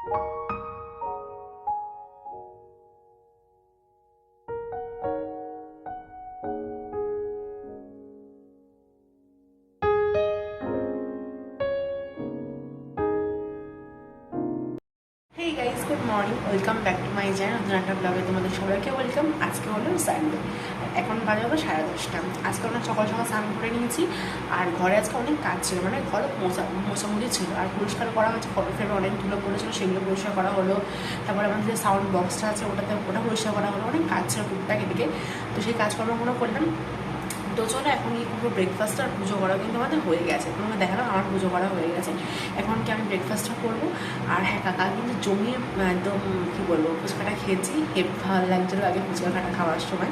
Hey guys, good morning. Welcome back to my channel. নতুন একটা ব্লগে তোমাদের সবাইকে ওয়েলকাম। আজকে হলো সানডে, এখন বাজে হলো 10:30। আজকে অনেক সকাল সকাল স্নান করে নিয়েছি, আর ঘরে আজকে অনেক কাজ ছিল, মানে ঘরে মোছামুছি ছিল, আর পরিষ্কার করা হয়েছে। ফটো ফ্রেমে অনেক ধুলো পড়েছিল, সেগুলো পরিষ্কার করা হলো। তারপরে আমাদের যে সাউন্ড বক্সটা আছে ওটা পরিষ্কার করা হলো। অনেক কাজ ছিল টুকটাক এদিকে, তো সেই কাজকর্মগুলো করলাম। তো চলো এখন এই পুরো ব্রেকফাস্ট আর পুজো করা কিন্তু আমাদের হয়ে গেছে। তোমাকে দেখালাম আমার পুজো করা হয়ে গেছে। এখন কি আমি ব্রেকফাস্টটা করবো। আর হ্যাঁ, কাকা কিন্তু জমিয়ে একদম কী বলবো, ফুচকাটা খেয়েছি, হেভি ভালো লাগছিলো আগে ফুচকা খাটা খাওয়ার সময়।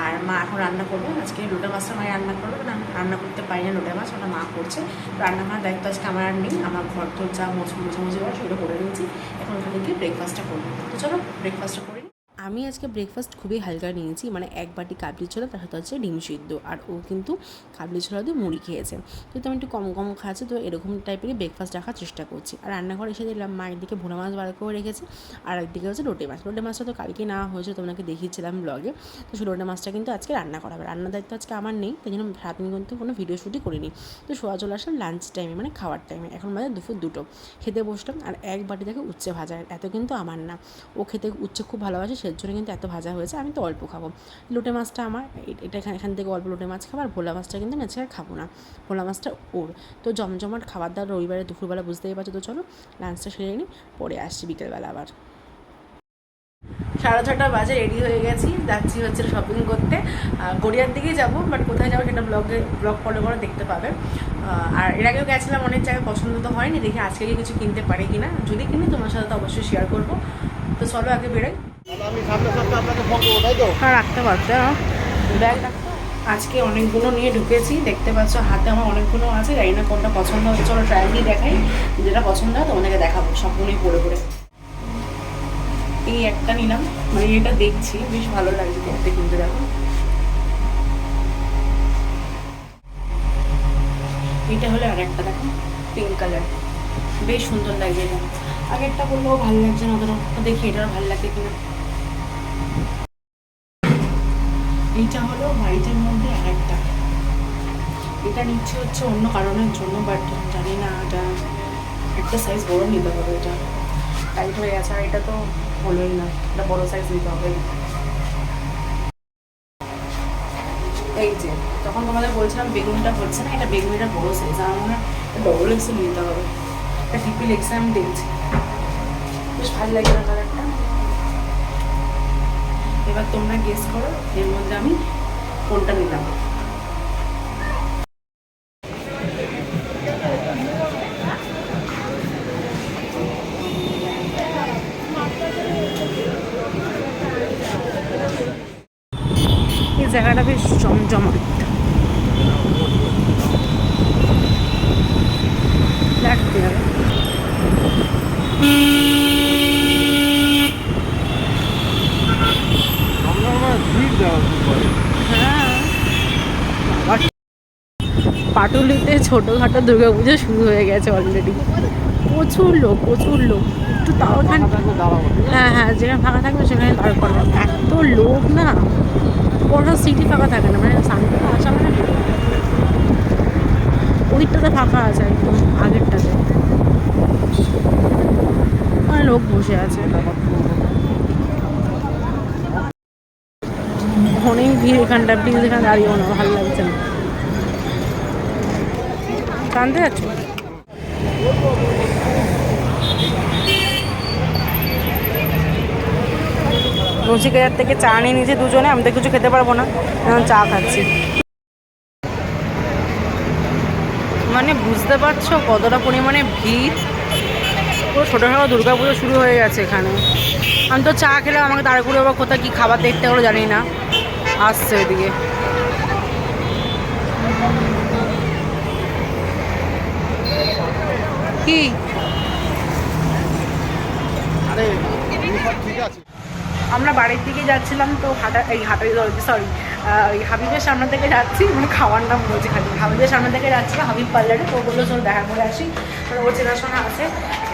আর মা এখন রান্না করবো, আজকে লোটা মাছটা মায়ের রান্না করবো, কারণ আমি রান্না করতে পারি না লোটা মাছ, ওটা মা করছে। রান্না করার দায়িত্ব আজকে আমার আর নেই, আমার ঘর তোর যা মোছামুছি করা সেগুলো করে নিয়েছি। এখন ওখানে গিয়ে ব্রেকফাস্টটা করবো। তো চলো ব্রেকফাস্টটা করি। আমি আজকে ব্রেকফাস্ট খুবই হালকা নিয়েছি, মানে এক বাটি কাবলি ছোলা, তার সাথে হচ্ছে ডিম সিদ্ধ, আর ও কিন্তু কাবলি ছোলা দিয়ে মুড়ি খেয়েছে। কিন্তু আমি একটু কম কম খাচ্ছি, তো এরকম টাইপেরই ব্রেকফাস্ট রাখার চেষ্টা করছি। আর রান্নাঘরে এসে দিলাম মা একদিকে ভোলা মাছ বার করে রেখেছে, আর একদিকে হচ্ছে লোটে মাছ। লোটে মাছটা তো কালকে নেওয়া হয়েছে, তোমাকে দেখিয়েছিলাম ব্লগে। তো সেই লোটে মাছটা কিন্তু আজকে রান্না করা হবে। রান্নার দায়িত্ব আজকে আমার নেই, তাই জন্য সারাদিন কিন্তু কোনো ভিডিও শ্যুটই করিনি। তো শোয়া চলে আসলাম লাঞ্চ টাইমে, মানে খাওয়ার টাইমে। এখন বাজে দুপুর 2টো, খেতে বসলাম। আর এক বাটি দেখে উচ্ছে ভাজা, এত কিন্তু আমার না, ও খেতে উচ্ছে খুব ভালোবাসে, সেই জন্য কিন্তু এত ভাজা হয়েছে। আমি তো অল্প খাবো। লোটে মাছটা আমার, এটা এখান থেকে অল্প লোটে মাছ খাবো। আর ভোলা মাছটা কিন্তু আমি আজকে আর খাবো না, ভোলা মাছটা ওর। তো জমজমাট খাবার দাবার রবিবারে দুপুরবেলা, বুঝতেই পারছো। তো চলো লাঞ্চটা সেরে নিই, পরে আসছি বিকেলবেলা আবার। 6:30 বাজে, রেডি হয়ে গেছি, যাচ্ছি হচ্ছে শপিং করতে। গড়িয়ার দিকেই যাবো, বাট কোথায় যাবো সেটা ব্লগ ফলো করে দেখতে পাবে। আর এর আগেও গেছিলাম, অনেক জায়গায় পছন্দ তো হয়নি, দেখি আজকে কিছু কিনতে পারি কিনা। যদি কিনি তোমার সাথে তো অবশ্যই শেয়ার করবো। তো চলো আগে বেরোই। রাখতে পারতে ব্যাগ রাখতে। আজকে অনেকগুলো নিয়ে ঢুকেছি, দেখতে পাচ্ছ হাতে আমার অনেকগুলো আছে, জানি না কোনটা পছন্দ হচ্ছে। চলো ট্রায়াল দিয়ে দেখাই, যেটা পছন্দ হয় তোমাদেরকে দেখাবো সবগুলোই পরে পরে। এই একটা নিলাম, মানে এটা দেখছি বেশ ভালো লাগছে দেখতে, কিন্তু দেখো এটা হলো আর একটা, দেখো পিঙ্ক কালার, বেশ সুন্দর লাগছে এটা। আগেরটা বললেও ভালো লাগছে না অতটা, দেখি এটাও ভালো লাগে কিনা। এইটা হলো হোয়াইটের মধ্যে আর একটা, এটা নিচ্ছে হচ্ছে অন্য কারণের জন্য, বাট জানি না, এটা একটা সাইজ বড় নিতে হবে, এটা টাইট হয়ে গেছে। আর এটা তো হলোই না, এটা বড় সাইজ নিতে হবে। এই যে তখন তোমাদের বলছিলাম বেগুনটা হচ্ছে না, এটা বেগুনিটা বড় সাইজ, আমার মনে হয় ডবল এক্সেল নিতে হবে। এটা ট্রিপল এক্সেল আমি দেখছি, বেশ ভালো লাগে না কালারটা। এবার তোমরা গেস করো এর মধ্যে আমি কোনটা নিলাম। এই জায়গাটা বেশ জমজমাট, লাগতে হবে। হ্যাঁ, পাটুলিতে ছোটোখাটো দুর্গাপুজো শুরু হয়ে গেছে অলরেডি। প্রচুর লোক, প্রচুর লোক। একটু তাও এখানে, হ্যাঁ হ্যাঁ, যেখানে ফাঁকা থাকবে সেখানে দাঁড় করবে। এত লোক না, কোনো সিটি ফাঁকা থাকে না, মানে সানডেতে আসা মানে ওদিকটাতে ফাঁকা আছে একদম, আগেরটাতে মানে লোক বসে আছে। অনেক ভিড় এখানটা, প্লিজ এখানে দাঁড়িয়েও না, ভালো লাগছে না। টানতে যাচ্ছ? রসিকাজার থেকে চা নিয়ে নিয়েছি দুজনে, আমি তো কিছু খেতে পারবো না, এখন চা খাচ্ছি। মানে বুঝতে পারছো কতটা পরিমাণে ভিড়, পুরো ছোটোখাটো দুর্গাপুজো শুরু হয়ে গেছে এখানে। আমি তো চা খেলাম, আমাকে তাড়াহুড়ো আবার কোথায় কী খাবার দেখতে হলো জানি না, আসছে ওইদিকে। কি আমরা বাড়ির দিকে যাচ্ছিলাম, তো এই হাবিবের সামনে থেকে যাচ্ছি, মানে খাওয়ার নাম বলছি খালি, হাবিবের সামনে থেকে যাচ্ছিলাম হাবিব পার্লারে। তো বললো চলো দেখা করে আসি, ওর চেনাশোনা আছে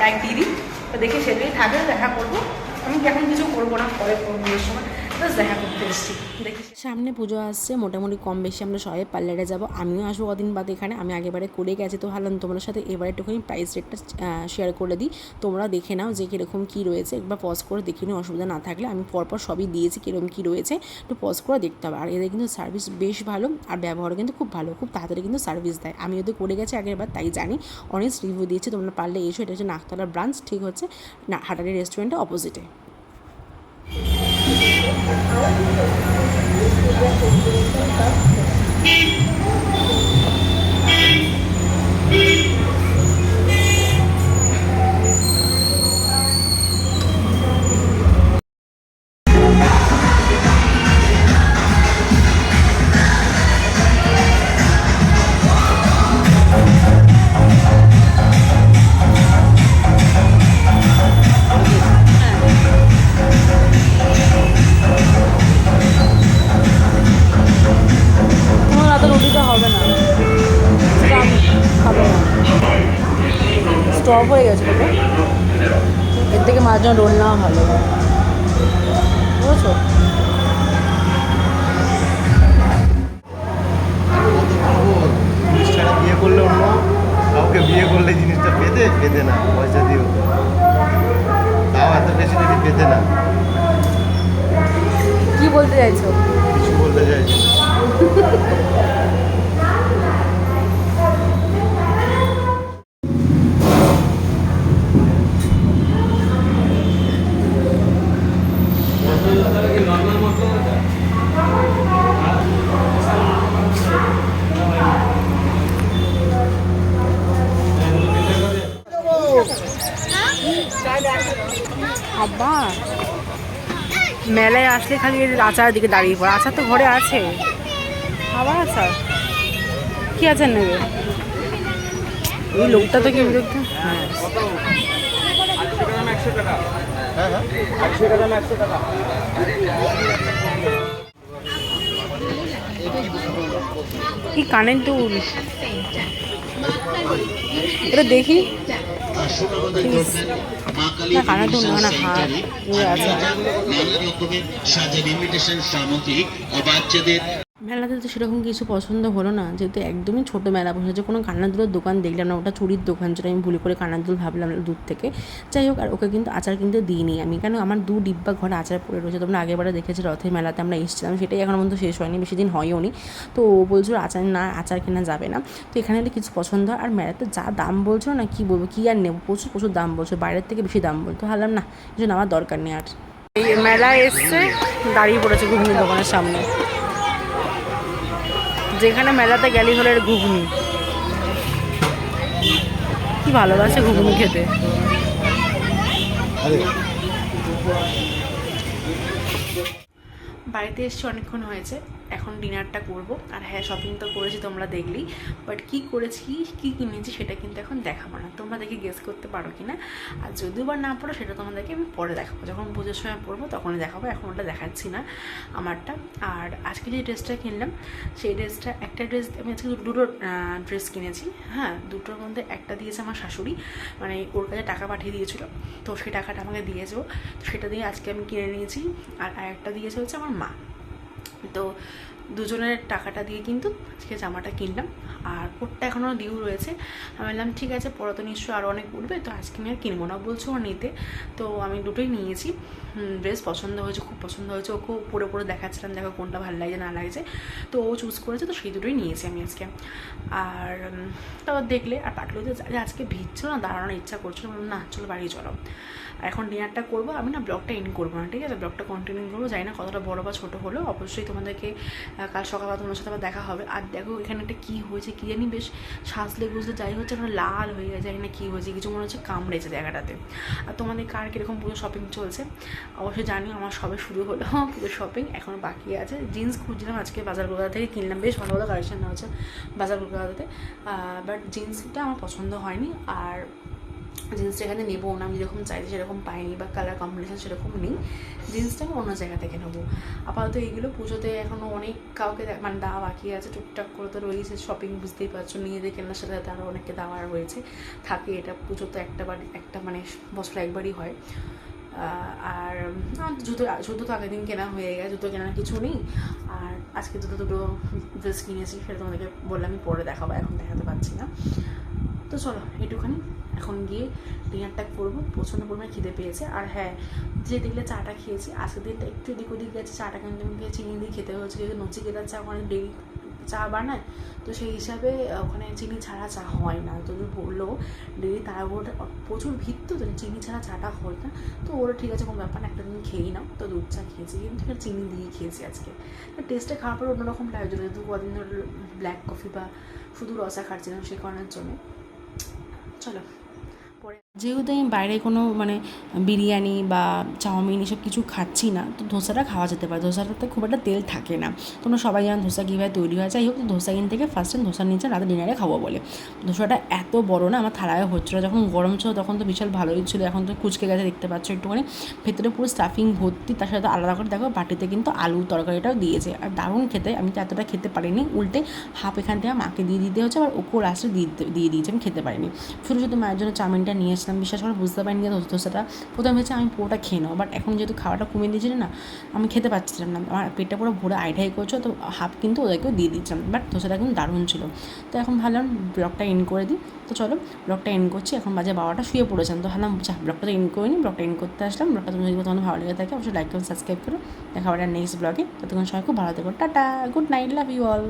এক দিদি, তো দেখি সেদিনই থাকবে, দেখা করবো। আমি এখন কিছু করবো না, পরে করবো সময়, জাস্ট দেখা করতে এসেছি। দেখি সামনে পুজো আসছে, মোটামুটি কম বেশি আমরা সবাই পার্লারে যাবো। আমিও আসবো কদিন বাদ এখানে, আমি আগেবারে করে গেছি, তো ভাবলাম তোমাদের সাথে এবার একটুখানি প্রাইস রেটটা শেয়ার করে দিই। তোমরা দেখে নাও যে কীরকম কী রয়েছে, একবার পজ করে দেখে নিও, অসুবিধা না থাকলে। আমি পরপর সবই দিয়েছি কীরকম কী রয়েছে, একটু পজ করে দেখতে হবে। আর এদের কিন্তু সার্ভিস বেশ ভালো, আর ব্যবহারও কিন্তু খুব ভালো, খুব তাড়াতাড়ি কিন্তু সার্ভিস দেয়। আমি ওদের করে গেছি আগের বার, তাই জানি। অনেক রিভিউ দিয়েছি, তোমরা পারলে এসো। এটা হচ্ছে নাকতলার ব্রাঞ্চ, ঠিক হচ্ছে না হাটারি রেস্টুরেন্টের অপোজিটে। স্টপ হয়ে গেছে তো, এর থেকে মাঝে রোল নেওয়া ভালো, বুঝেছো? জিনিসটা বিয়ে করলে অন্য কাউকে বিয়ে করলে জিনিসটা পেতে না, পয়সা দিও, তাও এত বেশি যদি পেতে না। কি বলতে চাইছো? কিছু বলতে চাইছি না। আবার মেলায় আসলে খালি আচারের দিকে দাঁড়িয়ে পড়ে। আচার তো ঘরে আছে, আবার আচার কি আচার নেবে? এই লোকটা তো কি বিরক্ত। হ্যাঁ কি কানের দুল, এটা দেখি না, কানের দুল না, হাত আছে। মেলাতে তো সেরকম কিছু পছন্দ হলো না, যেহেতু একদমই ছোটো মেলা বসেছে। কোনো কান্নার দুলের দোকান দেখলাম না, ওটা চুরির দোকান, যেটা আমি ভুল করে কান্নার দুল ভাবলাম দূর থেকে। যাই হোক, আর ওকে কিন্তু আচার কিনতে দিইনি আমি, কেন আমার 2 ডিব্বা ঘরে আচার পড়ে রয়েছে। তোমরা আগেবারে দেখেছি রথের মেলাতে আমরা এসেছিলাম, সেটাই এখন পর্যন্ত শেষ হয়নি, বেশি দিন হয়ও নি। তো ও বলছিল আচার না, আচার কেনা যাবে না। তো এখানে হলে কিছু পছন্দ হয়, আর মেলাতে যা দাম বলছো না, কি বলবো, কী আর নেবো, প্রচুর প্রচুর দাম বলছো, বাইরের থেকে বেশি দাম বলতো। ভাবলাম না, কিছু নেওয়ার দরকার নেই আর। এই মেলা এসছে, দাঁড়িয়ে পড়েছে ঘুগনি দোকানের সামনে। যেখানে মেলাতে গেলি হলে ঘুগনি, কি ভালোবাসে ঘুগনি খেতে। বাড়িতে এসেছি অনেকক্ষণ হয়েছে, এখন ডিনারটা করব। আর হ্যাঁ, শপিং তো করেছি, তোমরা দেখলেই। বাট কী করেছি, কী কিনেছি, সেটা কিন্তু এখন দেখাবো না, তোমরা দেখে গেস করতে পারো কি না। আর যদিও বা না পড়ো, সেটা তোমাদেরকে আমি পরে দেখাবো, যখন পুজোর সময় পড়বো তখনই দেখাবো, এখন ওটা দেখাচ্ছি না আমারটা। আর আজকে যে ড্রেসটা কিনলাম, সেই ড্রেসটা, একটা ড্রেস আমি আজকে দুটো ড্রেস কিনেছি। হ্যাঁ, দুটোর মধ্যে একটা দিয়েছে আমার শাশুড়ি, মানে ওর কাছে টাকা পাঠিয়ে দিয়েছিলো, তো সেই টাকাটা আমাকে দিয়েছে, তো সেটা দিয়ে আজকে আমি কিনে নিয়েছি। আর আরেকটা দিয়েছে হচ্ছে আমার মা। তো দুজনের টাকাটা দিয়ে কিন্তু আজকে জামাটা কিনলাম। আর ওরটা এখনও ডিউ রয়েছে। আমি বললাম ঠিক আছে, পরে তো নিশ্চয়ই আরও অনেক উঠবে, তো আজকে আমি আর কিনবো না বলছো ও নিতে। তো আমি দুটোই নিয়েছি। ড্রেস পছন্দ হয়েছে, খুব পছন্দ হয়েছে, ওকেও পরে পরে দেখাচ্ছিলাম, দেখো কোনটা ভালো লাগছে না লাগছে, তো ও চুজ করেছে, তো সেই দুটোই নিয়েছি আমি আজকে। আর তারপর দেখলে, আর পাটলুতে আজকে ভিজছিল না, দাঁড়ানোর ইচ্ছা করছিল, না চলো বাড়ি চলো। আর এখন ডিনারটা করবো, আমি না ব্লগটা এন্ড করবো না, ঠিক আছে, ব্লগটা কন্টিনিউ করবো। জানি না কতটা বড়ো বা ছোটো হলো, অবশ্যই তোমাদেরকে কাল সকালবেলা তোমার সাথে আবার দেখা হবে। আর দেখো এখানে একটা কী হয়েছে কী জানি, বেশ সাজলে গুজলে যাই হচ্ছে, এখন লাল হয়ে গেছে, জানি না কী হয়েছে, কিছু মনে হচ্ছে কামড়েছে জায়গাটাতে। আর তোমাদের কার কীরকম পুজো শপিং চলছে অবশ্যই জানিও। আমার সবে শুরু হলো পুজোর শপিং, এখনও বাকি আছে। জিন্স খুঁজছিলাম আজকে বাজার কলকাতা থেকে কিনলাম, বেশ ভালো ভালো কালেকশন হচ্ছে বাজার কলকাতাতে, বাট জিন্সটা আমার পছন্দ হয়নি। আর জিন্সটা এখানে নেবো না, আমি যেরকম চাইছি সেরকম পাইনি বা কালার কম্বিনেশন সেরকম নেই, জিন্সটা আমি অন্য জায়গা থেকে নেবো। আপাতত এইগুলো পুজোতে এখনও অনেক কাউকে মানে দেওয়া বাকি আছে, টুকটাক করে তো রয়েছে শপিং, বুঝতেই পারছো, নিজেদের কেনার সাথে সাথে আরও অনেককে দেওয়া রয়েছে, থাকে এটা। পুজো তো একটা মানে বছর একবারই হয়। আর জুতো তো আগের দিন কেনা হয়ে গেছে, জুতো কেনার কিছু নেই। আর আজকে দুটো ড্রেস কিনেছি, সেটা তোমাদেরকে বললাম আমি পরে দেখাবো, এখন দেখাতে পারছি না। তো চলো একটুখানি এখন গিয়ে ডিনারটা করবো, প্রচণ্ড পরিমাণে খিদে পেয়েছে। আর হ্যাঁ, যে দেখলে চাটা খেয়েছি, আজকের দিনটা একটু এদিক ওদিক গেছে, চাটা কিন্তু আমি চিনি দিয়ে খেতে হয়েছে, যেহেতু নচিকেতার চা ওখানে ডেলি চা বানায়, তো সেই হিসাবে ওখানে চিনি ছাড়া চা হয় না। তো বললো ডেলি তারা ওটা প্রচুর ভিড়, তো চিনি ছাড়া চাটা হয় না। তো ওরা ঠিক আছে কোনো ব্যাপার না, একটা দিন খেয়েই নাও। তো দুধ চা খেয়েছি, কিন্তু চিনি দিয়ে খেয়েছি আজকে। টেস্টটা খাওয়ার পর অন্যরকম লাগছিল, যেহেতু কদিন ধরে ব্ল্যাক কফি বা শুধু রসা খাচ্ছিলাম সেই কারণের জন্য। চলো পরে, যেহেতু আমি বাইরে কোনো মানে বিরিয়ানি বা চাউমিন এসব কিছু খাচ্ছি না, তো ধোসাটা খাওয়া যেতে পারে। ধোসাটাতে খুব একটা তেল থাকে না, তোমরা সবাই জানো ধোসা কীভাবে তৈরি হয়। যাই হোক, ধোসা কিন থেকে ফার্স্ট টাইম ধোসা নিচে রাতে ডিনারে খাবো বলে। ধোসাটা এত বড় না, আমার থালায় হচ্ছিলো, যখন গরম ছিল তখন তো বিশাল ভালোই ছিল, এখন তো কুচকে গেছে দেখতে পাচ্ছ একটুখানি, ভেতরে পুরো স্টাফিং ভর্তি, তার সাথে আলাদা করে দেখো বাটিতে কিন্তু আলু তরকারিটাও দিয়েছে, আর দারুণ খেতে। আমি তো এতটা খেতে পারিনি, উল্টে হাফ এখান থেকে মাকে দিয়ে দিতে হচ্ছে, আর ওকেও লাস্টে দিয়ে দিয়েছে, আমি খেতে পারিনি। শুধু মায়ের জন্য চাউমিনটা নিয়ে এসলাম, বিশ্বাস করে বুঝতে পারিনি যে ধোসাটা প্রথমে হয়েছে আমি পুরোটা খেয়ে নেবো, বাট এখন যেহেতু খাওয়াটা কমিয়ে দিয়েছিল না, আমি খেতে পারছিলাম না, আমার পেটটা পুরো ভরে আইঢাই করছো, তো হাফ কিন্তু ওদেরকেও দিয়ে দিচ্ছিলাম, বাট ধোসাটা কিন্তু দারুণ ছিল। তো এখন ভাবলাম ব্লগটা এন্ড করে দিই। তো চলো ব্লগটা এন্ড করছি, এখন বাজে বাবাটা শুয়ে পড়েছেন, তো ভাবলাম ব্লগটা তো এন্ড করে নিই, ব্লগটা এন্ড করতে আসলাম। ব্লগটা তুমি যদি তোমাদের ভালো লেগে থাকে অবশ্যই লাইক করুন, সাবস্ক্রাইব করো। দেখা হবে নেক্সট ব্লগে, ততক্ষণ সবাই খুব ভালো থেকো, tata, good night, love you all.